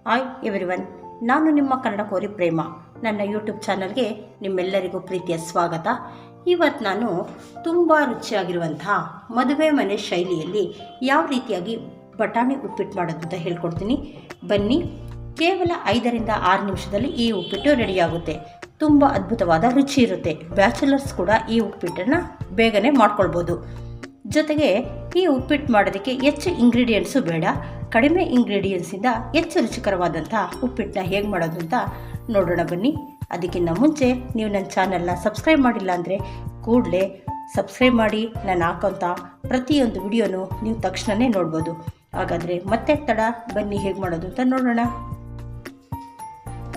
Hi everyone, ನಾನು ನಿಮ್ಮ ಕನ್ನಡ ಕೋರಿ ಪ್ರೇಮ. ನನ್ನ ಯೂಟ್ಯೂಬ್ ಚಾನಲ್ಗೆ ನಿಮ್ಮೆಲ್ಲರಿಗೂ ಪ್ರೀತಿಯ ಸ್ವಾಗತ. ಇವತ್ತು ನಾನು ತುಂಬ ರುಚಿಯಾಗಿರುವಂತಹ ಮದುವೆ ಮನೆ ಶೈಲಿಯಲ್ಲಿ ಯಾವ ರೀತಿಯಾಗಿ ಬಟಾಣಿ ಉಪ್ಪಿಟ್ಟು ಮಾಡೋದು ಅಂತ ಹೇಳ್ಕೊಡ್ತೀನಿ. ಬನ್ನಿ, ಕೇವಲ 5ರಿಂದ 6 ನಿಮಿಷದಲ್ಲಿ ಈ ಉಪ್ಪಿಟ್ಟು ರೆಡಿಯಾಗುತ್ತೆ. ತುಂಬ ಅದ್ಭುತವಾದ ರುಚಿ ಇರುತ್ತೆ. ಬ್ಯಾಚುಲರ್ಸ್ ಕೂಡ ಈ ಉಪ್ಪಿಟ್ಟನ್ನು ಬೇಗನೆ ಮಾಡ್ಕೊಳ್ಬೋದು. ಜೊತೆಗೆ ಈ ಉಪ್ಪಿಟ್ಟು ಮಾಡೋದಕ್ಕೆ ಹೆಚ್ಚು ಇಂಗ್ರೀಡಿಯೆಂಟ್ಸು ಬೇಡ. ಕಡಿಮೆ ಇಂಗ್ರೀಡಿಯೆಂಟ್ಸಿಂದ ಹೆಚ್ಚು ರುಚಿಕರವಾದಂಥ ಉಪ್ಪಿಟ್ಟನ್ನ ಹೇಗೆ ಮಾಡೋದು ಅಂತ ನೋಡೋಣ ಬನ್ನಿ. ಅದಕ್ಕಿಂತ ಮುಂಚೆ ನೀವು ನನ್ನ ಚಾನಲ್ನ ಸಬ್ಸ್ಕ್ರೈಬ್ ಮಾಡಿಲ್ಲ ಅಂದರೆ ಕೂಡಲೇ ಸಬ್ಸ್ಕ್ರೈಬ್ ಮಾಡಿ. ನಾನು ಹಾಕೋಂಥ ಪ್ರತಿಯೊಂದು ವಿಡಿಯೋನೂ ನೀವು ತಕ್ಷಣವೇ ನೋಡ್ಬೋದು. ಹಾಗಾದರೆ ಮತ್ತೆ ತಡ, ಬನ್ನಿ ಹೇಗೆ ಮಾಡೋದು ಅಂತ ನೋಡೋಣ.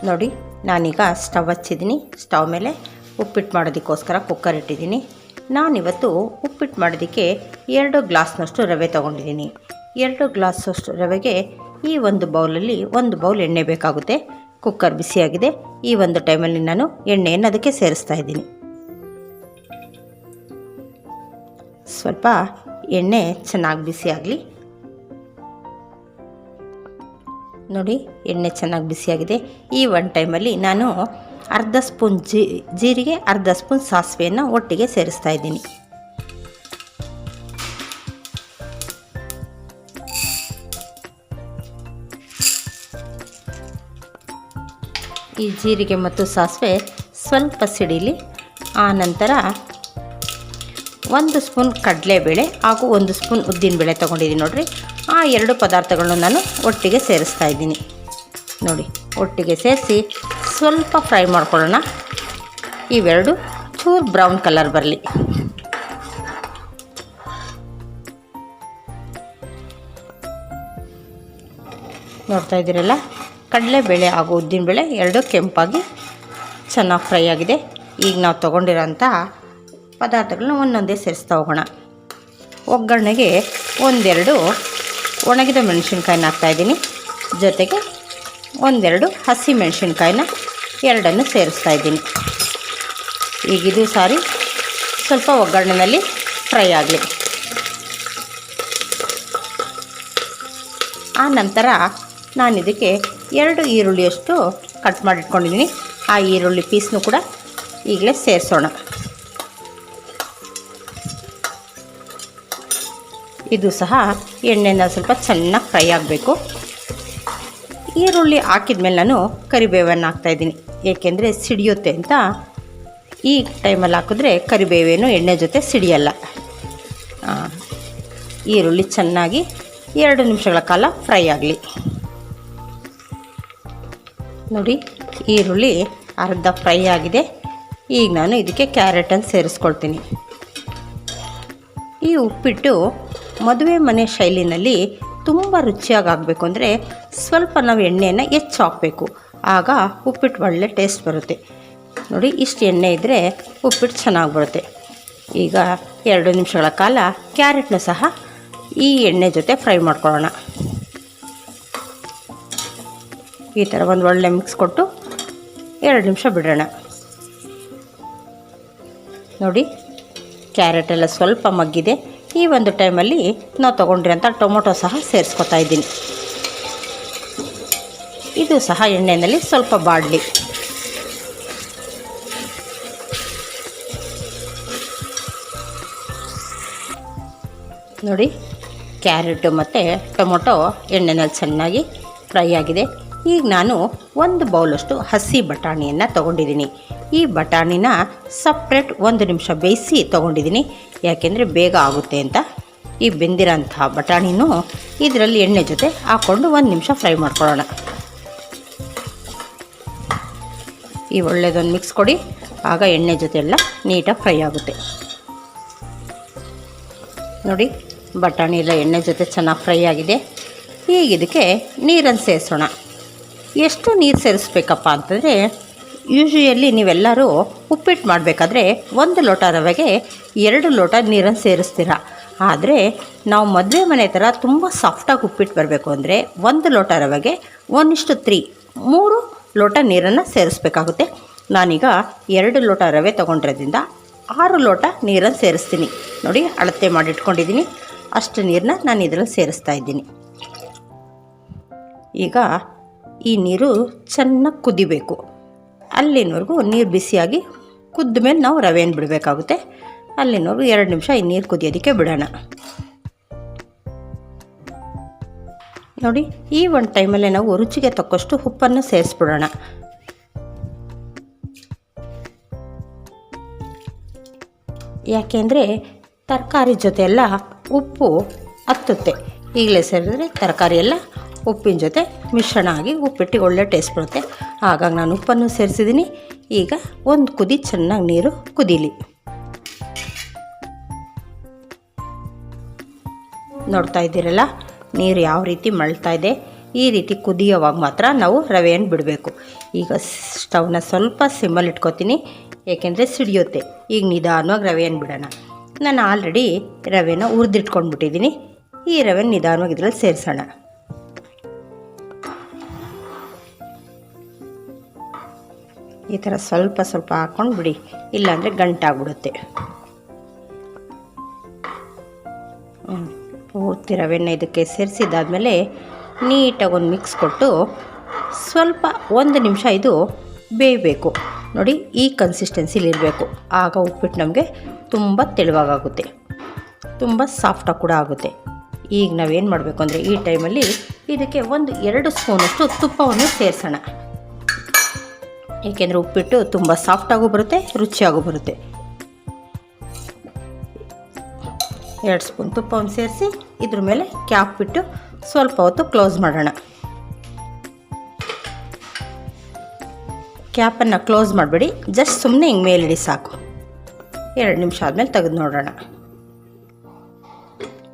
ನೋಡಿ, ನಾನೀಗ ಸ್ಟವ್ ಹಚ್ಚಿದ್ದೀನಿ. ಸ್ಟವ್ ಮೇಲೆ ಉಪ್ಪಿಟ್ಟು ಮಾಡೋದಕ್ಕೋಸ್ಕರ ಕುಕ್ಕರ್ ಇಟ್ಟಿದ್ದೀನಿ. ನಾನಿವತ್ತು ಉಪ್ಪಿಟ್ಟು ಮಾಡೋದಕ್ಕೆ 2 ಗ್ಲಾಸ್ನಷ್ಟು ರವೆ ತೊಗೊಂಡಿದ್ದೀನಿ. 2 ಗ್ಲಾಸಷ್ಟು ರವೆಗೆ ಈ ಒಂದು ಬೌಲಲ್ಲಿ 1 ಬೌಲ್ ಎಣ್ಣೆ ಬೇಕಾಗುತ್ತೆ. ಕುಕ್ಕರ್ ಬಿಸಿಯಾಗಿದೆ. ಈ ಒಂದು ಟೈಮಲ್ಲಿ ನಾನು ಎಣ್ಣೆಯನ್ನು ಅದಕ್ಕೆ ಸೇರಿಸ್ತಾ ಇದ್ದೀನಿ. ಸ್ವಲ್ಪ ಎಣ್ಣೆ ಚೆನ್ನಾಗಿ ಬಿಸಿಯಾಗಲಿ. ನೋಡಿ, ಎಣ್ಣೆ ಚೆನ್ನಾಗಿ ಬಿಸಿಯಾಗಿದೆ. ಈ ಒಂದು ಟೈಮಲ್ಲಿ ನಾನು ಅರ್ಧ ಸ್ಪೂನ್ ಜೀರಿಗೆ, ಅರ್ಧ ಸ್ಪೂನ್ ಸಾಸಿವೆಯನ್ನು ಒಟ್ಟಿಗೆ ಸೇರಿಸ್ತಾ ಇದ್ದೀನಿ. ಈ ಜೀರಿಗೆ ಮತ್ತು ಸಾಸಿವೆ ಸ್ವಲ್ಪ ಸಿಡಿಲಿ. ಆ ನಂತರ 1 ಸ್ಪೂನ್ ಕಡಲೆಬೇಳೆ ಹಾಗೂ 1 ಸ್ಪೂನ್ ಉದ್ದಿನಬೇಳೆ ತೊಗೊಂಡಿದ್ದೀನಿ. ನೋಡಿರಿ, ಆ 2 ಪದಾರ್ಥಗಳನ್ನು ನಾನು ಒಟ್ಟಿಗೆ ಸೇರಿಸ್ತಾ ಇದ್ದೀನಿ. ನೋಡಿ, ಒಟ್ಟಿಗೆ ಸೇರಿಸಿ ಸ್ವಲ್ಪ ಫ್ರೈ ಮಾಡ್ಕೊಳ್ಳೋಣ. ಇವೆರಡು ಚೂರು ಬ್ರೌನ್ ಕಲರ್ ಬರಲಿ. ನೋಡ್ತಾ ಇದ್ದೀರಲ್ಲ, ಕಡಲೆಬೇಳೆ ಹಾಗೂ ಉದ್ದಿನಬೇಳೆ 2 ಕೆಂಪಾಗಿ ಚೆನ್ನಾಗಿ ಫ್ರೈ ಆಗಿದೆ. ಈಗ ನಾವು ತೊಗೊಂಡಿರೋಂಥ ಪದಾರ್ಥಗಳನ್ನ ಒಂದೊಂದೇ ಸೇರಿಸ್ತಾ ಹೋಗೋಣ. ಒಗ್ಗರಣೆಗೆ 1-2 ಒಣಗಿದ ಮೆಣಸಿನ್ಕಾಯಿನ ಹಾಕ್ತಾಯಿದ್ದೀನಿ. ಜೊತೆಗೆ 1-2 ಹಸಿ ಮೆಣಸಿನ್ಕಾಯಿನ 2 ಸೇರಿಸ್ತಾ ಇದ್ದೀನಿ. ಈಗ ಇದು ಸಾರಿ ಸ್ವಲ್ಪ ಒಗ್ಗರಣೆಯಲ್ಲಿ ಫ್ರೈ ಆಗಲಿ. ಆ ನಂತರ ನಾನು ಇದಕ್ಕೆ 2 ಈರುಳ್ಳಿಯಷ್ಟು ಕಟ್ ಮಾಡಿಟ್ಕೊಂಡಿದ್ದೀನಿ. ಆ ಈರುಳ್ಳಿ ಪೀಸ್ನು ಕೂಡ ಈಗಲೇ ಸೇರಿಸೋಣ. ಇದು ಸಹ ಎಣ್ಣೆನ ಸ್ವಲ್ಪ ಚೆನ್ನಾಗಿ ಫ್ರೈ ಆಗಬೇಕು. ಈರುಳ್ಳಿ ಹಾಕಿದ ಮೇಲೆ ನಾನು ಕರಿಬೇವನ್ನು ಹಾಕ್ತಾಯಿದ್ದೀನಿ. ಏಕೆಂದರೆ ಸಿಡಿಯುತ್ತೆ ಅಂತ. ಈ ಟೈಮಲ್ಲಿ ಹಾಕಿದ್ರೆ ಕರಿಬೇವೇನು ಎಣ್ಣೆ ಜೊತೆ ಸಿಡಿಯಲ್ಲ. ಈರುಳ್ಳಿ ಚೆನ್ನಾಗಿ 2 ನಿಮಿಷಗಳ ಕಾಲ ಫ್ರೈ ಆಗಲಿ. ನೋಡಿ, ಈರುಳ್ಳಿ ಅರ್ಧ ಫ್ರೈ ಆಗಿದೆ. ಈಗ ನಾನು ಇದಕ್ಕೆ ಕ್ಯಾರೆಟನ್ನು ಸೇರಿಸ್ಕೊಳ್ತೀನಿ. ಈ ಉಪ್ಪಿಟ್ಟು ಮದುವೆ ಮನೆ ಶೈಲಿನಲ್ಲಿ ತುಂಬ ರುಚಿಯಾಗಿ ಆಗಬೇಕು ಅಂದರೆ ಸ್ವಲ್ಪ ನಾವು ಎಣ್ಣೆಯನ್ನು ಹೆಚ್ಚು ಹಾಕಬೇಕು. ಆಗ ಉಪ್ಪಿಟ್ಟು ಒಳ್ಳೆ ಟೇಸ್ಟ್ ಬರುತ್ತೆ. ನೋಡಿ, ಇಷ್ಟು ಎಣ್ಣೆ ಇದ್ದರೆ ಉಪ್ಪಿಟ್ಟು ಚೆನ್ನಾಗಿ ಬರುತ್ತೆ. ಈಗ 2 ನಿಮಿಷಗಳ ಕಾಲ ಕ್ಯಾರೆಟ್ನ ಸಹ ಈ ಎಣ್ಣೆ ಜೊತೆ ಫ್ರೈ ಮಾಡ್ಕೊಳ್ಳೋಣ. ಈ ಥರ ಒಂದು ಒಳ್ಳೆ ಮಿಕ್ಸ್ ಕೊಟ್ಟು 2 ನಿಮಿಷ ಬಿಡೋಣ. ನೋಡಿ, ಕ್ಯಾರೆಟೆಲ್ಲ ಸ್ವಲ್ಪ ಮಗ್ಗಿದೆ. ಈ ಒಂದು ಟೈಮಲ್ಲಿ ನಾವು ತೊಗೊಂಡಿರೋಂಥ ಟೊಮೊಟೊ ಸಹ ಸೇರಿಸ್ಕೊತಾ ಇದ್ದೀನಿ. ಇದು ಸಹ ಎಣ್ಣೆಯಲ್ಲಿ ಸ್ವಲ್ಪ ಬಾಡಲಿ. ನೋಡಿ, ಕ್ಯಾರೆಟು ಮತ್ತು ಟೊಮೊಟೊ ಎಣ್ಣೆಯಲ್ಲಿ ಚೆನ್ನಾಗಿ ಫ್ರೈ ಆಗಿದೆ. ಈಗ ನಾನು 1 ಬೌಲಷ್ಟು ಹಸಿ ಬಟಾಣಿಯನ್ನು ತೊಗೊಂಡಿದ್ದೀನಿ. ಈ ಬಟಾಣಿನ ಸಪ್ರೇಟ್ 1 ನಿಮಿಷ ಬೇಯಿಸಿ ತೊಗೊಂಡಿದ್ದೀನಿ. ಯಾಕೆಂದರೆ ಬೇಗ ಆಗುತ್ತೆ ಅಂತ. ಈ ಬೆಂದಿರೋಂಥ ಬಟಾಣಿನೂ ಇದರಲ್ಲಿ ಎಣ್ಣೆ ಜೊತೆ ಹಾಕ್ಕೊಂಡು 1 ನಿಮಿಷ ಫ್ರೈ ಮಾಡ್ಕೊಳ್ಳೋಣ. ಈ ಒಳ್ಳೆಯದೊಂದು ಮಿಕ್ಸ್ ಕೊಡಿ. ಆಗ ಎಣ್ಣೆ ಜೊತೆ ಎಲ್ಲ ನೀಟಾಗಿ ಫ್ರೈ ಆಗುತ್ತೆ. ನೋಡಿ, ಬಟಾಣಿ ಎಲ್ಲ ಎಣ್ಣೆ ಜೊತೆ ಚೆನ್ನಾಗಿ ಫ್ರೈ ಆಗಿದೆ. ಈಗ ಇದಕ್ಕೆ ನೀರನ್ನು ಸೇರಿಸೋಣ. ಎಷ್ಟು ನೀರು ಸೇರಿಸ್ಬೇಕಪ್ಪ ಅಂತಂದರೆ, ಯೂಶ್ವಲಿ ನೀವೆಲ್ಲರೂ ಉಪ್ಪಿಟ್ಟು ಮಾಡಬೇಕಾದ್ರೆ 1 ಲೋಟ ರವೆಗೆ 2 ಲೋಟ ನೀರನ್ನು ಸೇರಿಸ್ತೀರ. ಆದರೆ ನಾವು ಮದುವೆ ಮನೆ ಥರ ತುಂಬ ಸಾಫ್ಟಾಗಿ ಉಪ್ಪಿಟ್ಟು ಬರಬೇಕು ಅಂದರೆ 1 ಲೋಟ ರವೆಗೆ 1:3 3 ಲೋಟ ನೀರನ್ನು ಸೇರಿಸ್ಬೇಕಾಗುತ್ತೆ. ನಾನೀಗ 2 ಲೋಟ ರವೆ ತೊಗೊಂಡಿರೋದ್ರಿಂದ 6 ಲೋಟ ನೀರನ್ನು ಸೇರಿಸ್ತೀನಿ. ನೋಡಿ, ಅಳತೆ ಮಾಡಿಟ್ಕೊಂಡಿದ್ದೀನಿ. ಅಷ್ಟು ನೀರನ್ನ ನಾನು ಇದರಲ್ಲಿ ಸೇರಿಸ್ತಾ ಇದ್ದೀನಿ. ಈಗ ಈ ನೀರು ಚೆನ್ನಾಗಿ ಕುದಿಬೇಕು. ಅಲ್ಲಿನವರೆಗೂ ನೀರು ಬಿಸಿಯಾಗಿ ಕುದ್ದ ಮೇಲೆ ನಾವು ರವೆಯನ್ನು ಬಿಡಬೇಕಾಗುತ್ತೆ. ಅಲ್ಲಿನವರೆಗೂ 2 ನಿಮಿಷ ಈ ನೀರು ಕುದಿಯೋದಕ್ಕೆ ಬಿಡೋಣ. ನೋಡಿ, ಈ ಒಂದು ಟೈಮಲ್ಲೇ ನಾವು ರುಚಿಗೆ ತಕ್ಕಷ್ಟು ಉಪ್ಪನ್ನು ಸೇರಿಸ್ಬಿಡೋಣ. ಯಾಕೆಂದರೆ ತರಕಾರಿ ಜೊತೆ ಎಲ್ಲ ಉಪ್ಪು ಹತ್ತುತ್ತೆ. ಈಗಲೇ ಸೇರಿದ್ರೆ ತರಕಾರಿ ಎಲ್ಲ ಉಪ್ಪಿನ ಜೊತೆ ಮಿಶ್ರಣ ಆಗಿ ಉಪ್ಪಿಟ್ಟಿಗೆ ಒಳ್ಳೆ ಟೇಸ್ಟ್ ಬರುತ್ತೆ. ಹಾಗಾಗಿ ನಾನು ಉಪ್ಪನ್ನು ಸೇರಿಸಿದ್ದೀನಿ. ಈಗ ಒಂದು ಕುದಿ ಚೆನ್ನಾಗಿ ನೀರು ಕುದೀಲಿ. ನೋಡ್ತಾ ಇದ್ದೀರಲ್ಲ, ನೀರು ಯಾವ ರೀತಿ ಮಳ್ತಾ ಇದೆ. ಈ ರೀತಿ ಕುದಿಯೋವಾಗ ಮಾತ್ರ ನಾವು ರವೆಯನ್ನು ಬಿಡಬೇಕು. ಈಗ ಸ್ಟವ್ನ ಸ್ವಲ್ಪ ಸಿಮ್ಮಲ್ಲಿ ಇಟ್ಕೊತೀನಿ, ಏಕೆಂದರೆ ಸಿಡಿಯುತ್ತೆ. ಈಗ ನಿಧಾನವಾಗಿ ರವೆಯನ್ನು ಬಿಡೋಣ. ನಾನು ಆಲ್ರೆಡಿ ರವೆನ ಹುರಿದಿಟ್ಕೊಂಡ್ಬಿಟ್ಟಿದ್ದೀನಿ. ಈ ರವೆನ ನಿಧಾನವಾಗಿ ಇದರಲ್ಲಿ ಸೇರಿಸೋಣ. ಈ ಥರ ಸ್ವಲ್ಪ ಸ್ವಲ್ಪ ಹಾಕ್ಕೊಂಡು ಬಿಡಿ, ಇಲ್ಲಾಂದರೆ ಗಂಟಾಗ್ಬಿಡುತ್ತೆ. ಪೂರ್ತಿ ರವೆನ ಇದಕ್ಕೆ ಸೇರಿಸಿದ್ದಾದಮೇಲೆ ನೀಟಾಗಿ ಒಂದು ಮಿಕ್ಸ್ ಕೊಟ್ಟು ಸ್ವಲ್ಪ 1 ನಿಮಿಷ ಇದು ಬೇಯಬೇಕು. ನೋಡಿ, ಈ ಕನ್ಸಿಸ್ಟೆನ್ಸಿಲಿರಬೇಕು. ಆಗ ಉಪ್ಪಿಟ್ಟು ನಮಗೆ ತುಂಬ ತೆಳುವಾಗುತ್ತೆ, ತುಂಬ ಸಾಫ್ಟಾಗಿ ಕೂಡ ಆಗುತ್ತೆ. ಈಗ ನಾವೇನು ಮಾಡಬೇಕು ಅಂದರೆ ಈ ಟೈಮಲ್ಲಿ ಇದಕ್ಕೆ 1-2 ಸ್ಪೂನಷ್ಟು ತುಪ್ಪವನ್ನು ಸೇರಿಸೋಣ. ಏಕೆಂದರೆ ಉಪ್ಪಿಟ್ಟು ತುಂಬ ಸಾಫ್ಟಾಗೂ ಬರುತ್ತೆ, ರುಚಿಯಾಗೂ ಬರುತ್ತೆ. 2 ಸ್ಪೂನ್ ತುಪ್ಪವನ್ನು ಸೇರಿಸಿ ಇದ್ರ ಮೇಲೆ ಕ್ಯಾಪ್ ಬಿಟ್ಟು ಸ್ವಲ್ಪ ಹೊತ್ತು ಕ್ಲೋಸ್ ಮಾಡೋಣ. ಕ್ಯಾಪನ್ನು ಕ್ಲೋಸ್ ಮಾಡಬೇಡಿ, ಜಸ್ಟ್ ಸುಮ್ಮನೆ ಹಿಂಗೆ ಮೇಲಿಡಿ ಸಾಕು. 2 ನಿಮಿಷ ಆದಮೇಲೆ ತೆಗೆದು ನೋಡೋಣ.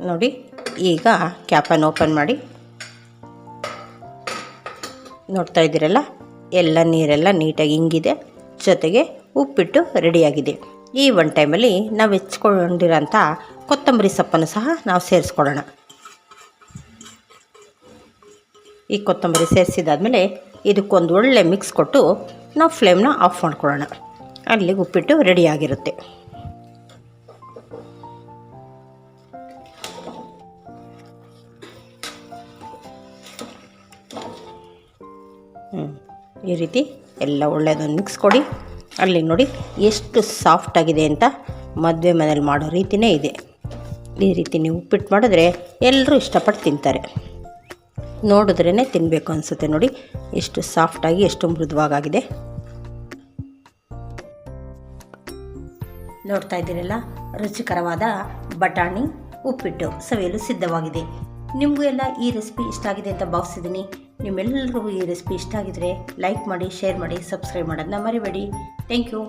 ನೋಡಿ, ಈಗ ಕ್ಯಾಪನ್ನು ಓಪನ್ ಮಾಡಿ ನೋಡ್ತಾ ಇದ್ದೀರಲ್ಲ, ಎಲ್ಲ ನೀರೆಲ್ಲ ನೀಟಾಗಿ ಹಿಂಗಿದೆ, ಜೊತೆಗೆ ಉಪ್ಪಿಟ್ಟು ರೆಡಿಯಾಗಿದೆ. ಈ ಒಂದು ಟೈಮಲ್ಲಿ ನಾವು ಹೆಚ್ಕೊಂಡಿರೋಂಥ ಕೊತ್ತಂಬರಿ ಸೊಪ್ಪನ್ನು ಸಹ ನಾವು ಸೇರಿಸ್ಕೊಳ್ಳೋಣ. ಈ ಕೊತ್ತಂಬರಿ ಸೇರಿಸಿದಾದ್ಮೇಲೆ ಇದಕ್ಕೊಂದು ಒಳ್ಳೆ ಮಿಕ್ಸ್ ಕೊಟ್ಟು ನಾವು ಫ್ಲೇಮ್ನ ಆಫ್ ಮಾಡ್ಕೊಳ್ಳೋಣ. ಅಲ್ಲಿಗೆ ಉಪ್ಪಿಟ್ಟು ರೆಡಿಯಾಗಿರುತ್ತೆ. ಈ ರೀತಿ ಎಲ್ಲ ಒಳ್ಳೆಯದನ್ನು ಮಿಕ್ಸ್ ಕೊಡಿ. ಅಲ್ಲಿ ನೋಡಿ ಎಷ್ಟು ಸಾಫ್ಟಾಗಿದೆ ಅಂತ. ಮದುವೆ ಮನೇಲಿ ಮಾಡೋ ರೀತಿಯೇ ಇದೆ. ಈ ರೀತಿ ನೀವು ಉಪ್ಪಿಟ್ಟು ಮಾಡಿದ್ರೆ ಎಲ್ಲರೂ ಇಷ್ಟಪಟ್ಟು ತಿಂತಾರೆ. ನೋಡಿದ್ರೇ ತಿನ್ನಬೇಕು ಅನಿಸುತ್ತೆ. ನೋಡಿ ಎಷ್ಟು ಸಾಫ್ಟಾಗಿ, ಎಷ್ಟು ಮೃದುವಾಗಿದೆ. ನೋಡ್ತಾ ಇದ್ದೀರಲ್ಲ, ರುಚಿಕರವಾದ ಬಟಾಣಿ ಉಪ್ಪಿಟ್ಟು ಸವಿಯಲು ಸಿದ್ಧವಾಗಿದೆ. ನಿಮಗೂ ಎಲ್ಲ ಈ ರೆಸಿಪಿ ಇಷ್ಟ ಆಗಿದೆ ಅಂತ ಭಾವಿಸಿದ್ದೀನಿ. ನಿಮ್ಮೆಲ್ಲರಿಗೂ ಈ ರೆಸಿಪಿ ಇಷ್ಟ ಆಗಿದರೆ ಲೈಕ್ ಮಾಡಿ, ಶೇರ್ ಮಾಡಿ, ಸಬ್ಸ್ಕ್ರೈಬ್ ಮಾಡೋದನ್ನ ಮರಿಬೇಡಿ. Thank you.